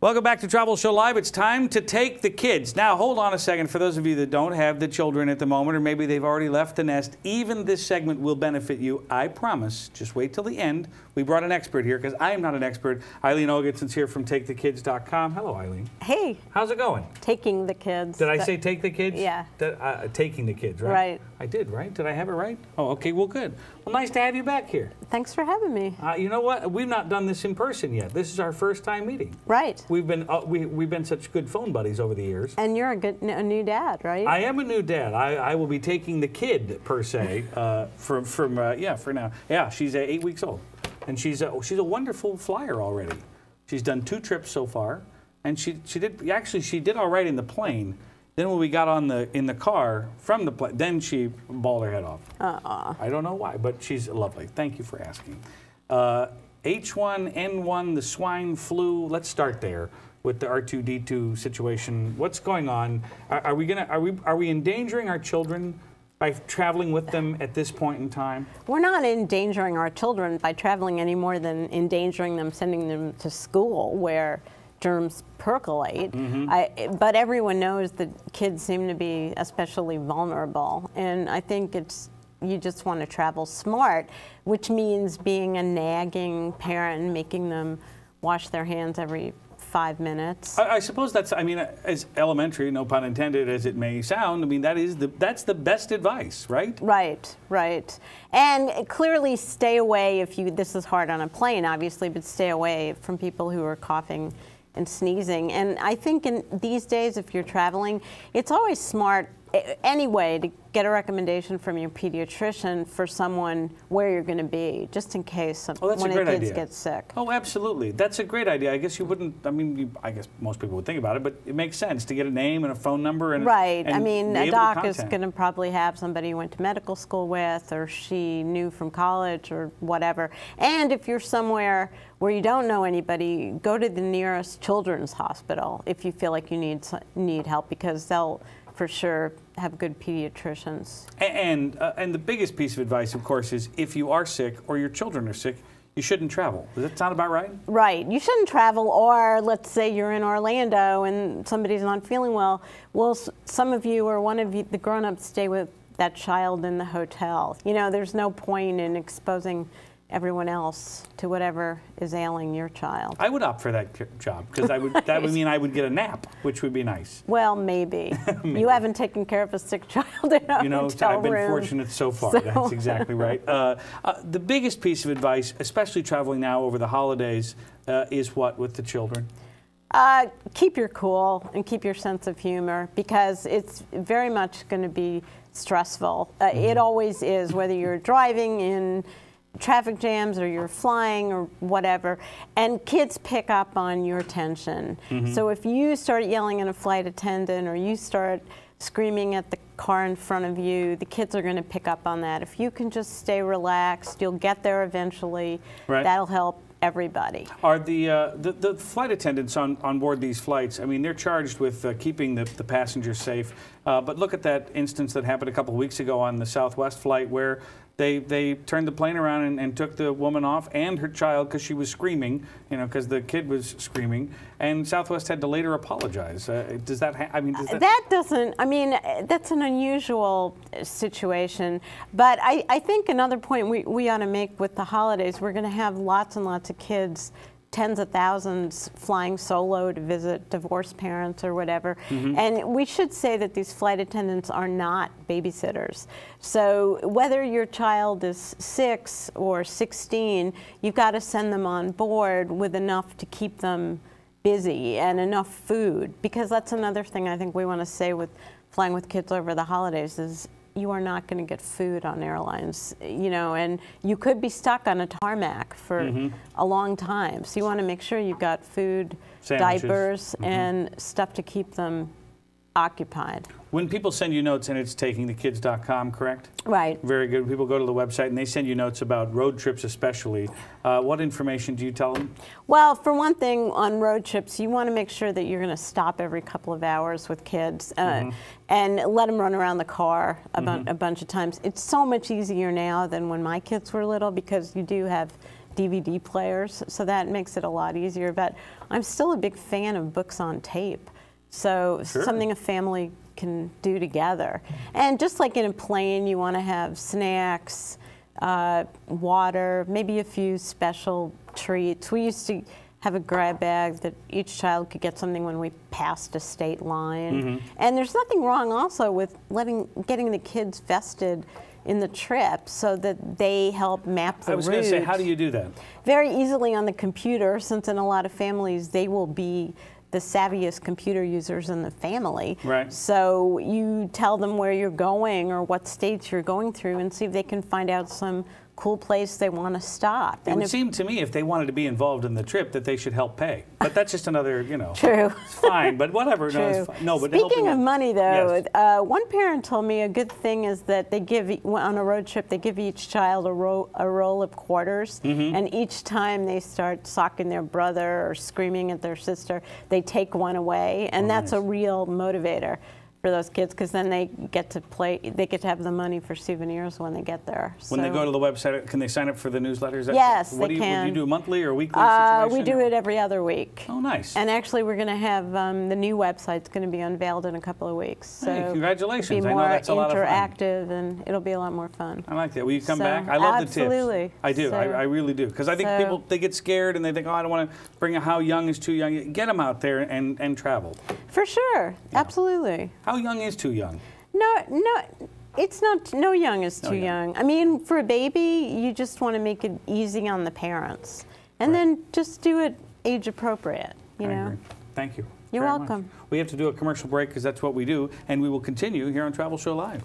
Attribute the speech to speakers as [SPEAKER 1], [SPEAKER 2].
[SPEAKER 1] Welcome back to Travel Show Live. It's time to take the kids. Now, hold on a second. For those of you that don't have the children at the moment, or maybe they've already left the nest, even this segment will benefit you. I promise. Just wait till the end. We brought an expert here because I am not an expert. Eileen Olgetson's here from TakeTheKids.com. Hello, Eileen.
[SPEAKER 2] Hey.
[SPEAKER 1] How's it going?
[SPEAKER 2] Taking the kids.
[SPEAKER 1] Did I say take the kids?
[SPEAKER 2] Yeah.
[SPEAKER 1] Taking the kids, right?
[SPEAKER 2] Right.
[SPEAKER 1] I did, right? Did I have it right? Oh, okay. Well, good. Well, nice to have you back here.
[SPEAKER 2] Thanks for having me.
[SPEAKER 1] You know what? We've not done this in person yet. This is our first time meeting.
[SPEAKER 2] Right.
[SPEAKER 1] We've been such good phone buddies over the years.
[SPEAKER 2] And you're a new dad, right?
[SPEAKER 1] I am a new dad. I will be taking the kid per se for now. Yeah, she's 8 weeks old, and she's a wonderful flyer already. She's done 2 trips so far, and she did all right in the plane. Then when we got in the car from the plane, then she bawled her head off. I don't know why, but she's lovely. Thank you for asking. H1N1, the swine flu. Let's start there with the R2D2 situation. What's going on? Are we endangering our children by traveling with them at this point in time? We're
[SPEAKER 2] not endangering our children by traveling any more than endangering them, sending them to school where germs percolate. But everyone knows that kids seem to be especially vulnerable, and I think you just want to travel smart, which means being a nagging parent and making them wash their hands every 5 minutes.
[SPEAKER 1] I suppose that's, as elementary, no pun intended, as it may sound, that's the best advice, right?
[SPEAKER 2] Right. And clearly stay away this is hard on a plane, obviously, but stay away from people who are coughing and sneezing. And I think in these days, if you're traveling, it's always smart anyway to get a recommendation from your pediatrician for someone where you're going to be, just in case one of the kids gets sick.
[SPEAKER 1] Oh, absolutely. That's a great idea. I guess you wouldn't, I guess most people would think about it, but it makes sense to get a name and a phone number.
[SPEAKER 2] Right. A doc is going to probably have somebody you went to medical school with, or she knew from college, or whatever. And if you're somewhere where you don't know anybody, go to the nearest children's hospital if you feel like you need help, because they'll for sure have good pediatricians. And
[SPEAKER 1] the biggest piece of advice, of course, is if you are sick or your children are sick, you shouldn't travel. Does that sound about right?
[SPEAKER 2] Right. You shouldn't travel, or let's say you're in Orlando and somebody's not feeling well. Well, some of you or one of you, the grown-ups, stay with that child in the hotel. You know, there's no point in exposing everyone else to whatever is ailing your child.
[SPEAKER 1] I would opt for that job, because that would mean I would get a nap, which would be nice.
[SPEAKER 2] Well, maybe. You haven't taken care of a sick child in a hotel
[SPEAKER 1] I've been
[SPEAKER 2] room.
[SPEAKER 1] fortunate so far. That's exactly right. The biggest piece of advice, especially traveling now over the holidays, is what with the children?
[SPEAKER 2] Keep your cool and keep your sense of humor, because it's very much going to be stressful. It always is, whether you're driving in traffic jams or you're flying or whatever, and kids pick up on your tension. So if you start yelling at a flight attendant, or you start screaming at the car in front of you, the kids are going to pick up on that. If you can just stay relaxed, you'll get there eventually. Right. That'll help everybody.
[SPEAKER 1] Are the flight attendants on board these flights, they're charged with keeping the passengers safe, but look at that instance that happened a couple of weeks ago on the Southwest flight, where they turned the plane around and took the woman off and her child because she was screaming, because the kid was screaming, and Southwest had to later apologize. Does that
[SPEAKER 2] that's an unusual situation, but I think another point we ought to make with the holidays, we're going to have lots and lots of kids, tens of thousands, flying solo to visit divorced parents or whatever. And we should say that these flight attendants are not babysitters. So whether your child is 6 or 16, you've got to send them on board with enough to keep them busy and enough food, because that's another thing I think we want to say with flying with kids over the holidays is you are not going to get food on airlines, and you could be stuck on a tarmac for a long time. So you want to make sure you've got food, sandwiches, diapers, and stuff to keep them occupied.
[SPEAKER 1] When people send you notes, and it's takingthekids.com, correct?
[SPEAKER 2] Right.
[SPEAKER 1] Very good. People go to the website and they send you notes about road trips especially. What information do you tell them?
[SPEAKER 2] Well, for one thing, on road trips, you want to make sure that you're going to stop every couple of hours with kids and let them run around the car a bunch of times. It's so much easier now than when my kids were little, because you do have DVD players, so that makes it a lot easier. But I'm still a big fan of books on tape. So
[SPEAKER 1] Sure.
[SPEAKER 2] something a family can do together. And just like in a plane, you want to have snacks, water, maybe a few special treats. We used to have a grab bag that each child could get something when we passed a state line. And there's nothing wrong also with getting the kids vested in the trip so that they help map the route.
[SPEAKER 1] I was going to say, how do you do that?
[SPEAKER 2] Very easily on the computer, since in a lot of families they will be the savviest computer users in the family.
[SPEAKER 1] Right.
[SPEAKER 2] So you tell them where you're going or what states you're going through and see if they can find out some cool place they want to stop.
[SPEAKER 1] It would seem to me if they wanted to be involved in the trip that they should help pay. But that's just another, you know.
[SPEAKER 2] True.
[SPEAKER 1] It's fine, but whatever.
[SPEAKER 2] True.
[SPEAKER 1] No, it's fine. No, but
[SPEAKER 2] Speaking of money, though,
[SPEAKER 1] yes.
[SPEAKER 2] One parent told me a good thing is that they give, on a road trip, they give each child a roll of quarters, and each time they start socking their brother or screaming at their sister, they take one away, and that's a real motivator for those kids, because then they get to have the money for souvenirs when they get there.
[SPEAKER 1] When they go to the website, can they sign up for the newsletters?
[SPEAKER 2] Yes,
[SPEAKER 1] they can. Do you do monthly or weekly situation?
[SPEAKER 2] We do it every other week.
[SPEAKER 1] Oh, nice.
[SPEAKER 2] And actually, we're going to have the new website's going to be unveiled in a couple of weeks. So
[SPEAKER 1] hey, congratulations.
[SPEAKER 2] It'll be
[SPEAKER 1] I know that's a lot of fun.
[SPEAKER 2] Interactive, and it'll be a lot more fun.
[SPEAKER 1] I like that. Will you come back? I love
[SPEAKER 2] absolutely.
[SPEAKER 1] the tips. I do. I really do. Because I think people, they get scared and they think, oh, I don't want to bring a how young is too young. Get them out there and travel.
[SPEAKER 2] For sure. Yeah. Absolutely.
[SPEAKER 1] How young is too young?
[SPEAKER 2] No, it's not. No young is too young. I mean, for a baby, you just want to make it easy on the parents, and then just do it age appropriate. You know.
[SPEAKER 1] Agree. Thank you.
[SPEAKER 2] You're welcome.
[SPEAKER 1] Much. We have to do a commercial break because that's what we do, and we will continue here on Travel Show Live.